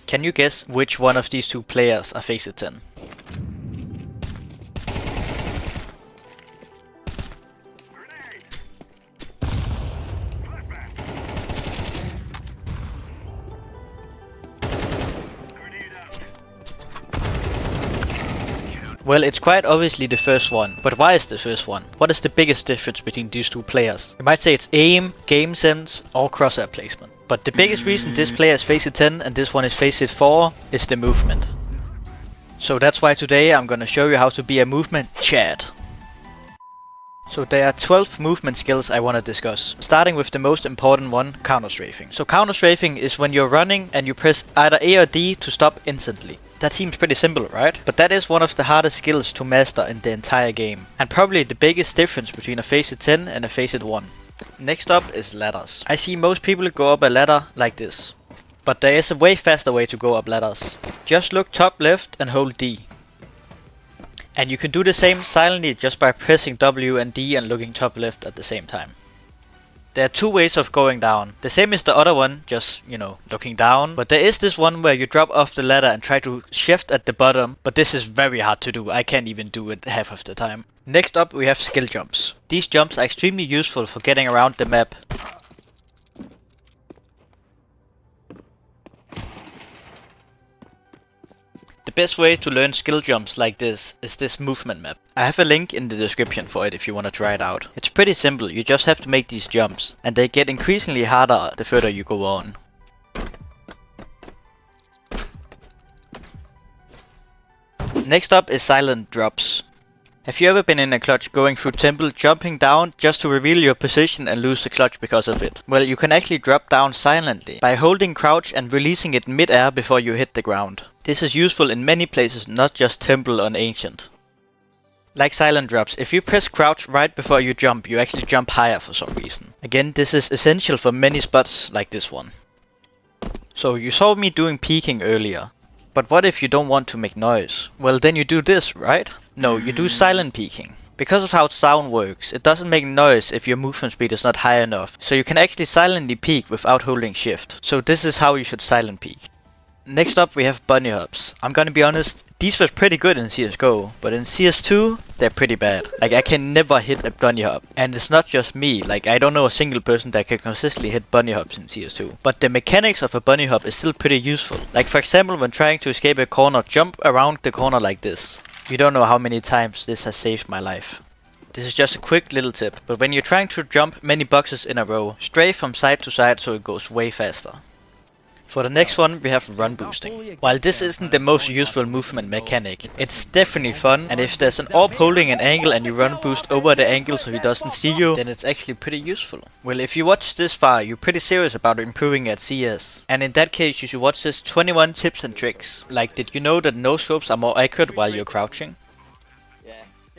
Can you guess which one of these two players are Faceit 10? Well, it's quite obviously the first one, but why is the first one? What is the biggest difference between these two players? You might say it's aim, game sense, or crosshair placement. But the biggest reason this player is Faceit 10 and this one is Faceit 4 is the movement. So that's why today I'm gonna show you how to be a movement Chad. So there are 12 movement skills I want to discuss, starting with the most important one, counter strafing. So counter strafing is when you're running and you press either A or D to stop instantly. That seems pretty simple, right? But that is one of the hardest skills to master in the entire game, and probably the biggest difference between a Faceit 10 and a Faceit 1. Next up is ladders. I see most people go up a ladder like this, but there is a way faster way to go up ladders. Just look top left and hold D. And you can do the same silently just by pressing W and D and looking top left at the same time. There are two ways of going down. The same as the other one, just, looking down. But there is this one where you drop off the ladder and try to shift at the bottom. But this is very hard to do. I can't even do it half of the time. Next up we have skill jumps. These jumps are extremely useful for getting around the map. The best way to learn skill jumps like this is this movement map. I have a link in the description for it if you want to try it out. It's pretty simple, you just have to make these jumps, and they get increasingly harder the further you go on. Next up is silent drops. Have you ever been in a clutch going through temple, jumping down just to reveal your position and lose the clutch because of it? Well, you can actually drop down silently by holding crouch and releasing it mid-air before you hit the ground. This is useful in many places, not just temple or ancient. Like silent drops, if you press crouch right before you jump, you actually jump higher for some reason. Again, this is essential for many spots like this one. So you saw me doing peeking earlier. But what if you don't want to make noise? Well, then you do this, right? No, you do silent peeking. Because of how sound works, it doesn't make noise if your movement speed is not high enough. So you can actually silently peek without holding shift. So this is how you should silent peek. Next up we have bunny hops. I'm gonna be honest, these were pretty good in CSGO, but in CS2 they're pretty bad. Like, I can never hit a bunny hop. And it's not just me, like I don't know a single person that can consistently hit bunny hops in CS2. But the mechanics of a bunny hop is still pretty useful. Like for example when trying to escape a corner, jump around the corner like this. You don't know how many times this has saved my life. This is just a quick little tip, but when you're trying to jump many boxes in a row, strafe from side to side so it goes way faster. For the next one we have run boosting. While this isn't the most useful movement mechanic, it's definitely fun, and if there's an orb holding an angle and you run boost over the angle so he doesn't see you, then it's actually pretty useful. Well, if you watch this far, you're pretty serious about improving at CS. And in that case you should watch this 21 tips and tricks. Like, did you know that no scopes are more accurate while you're crouching?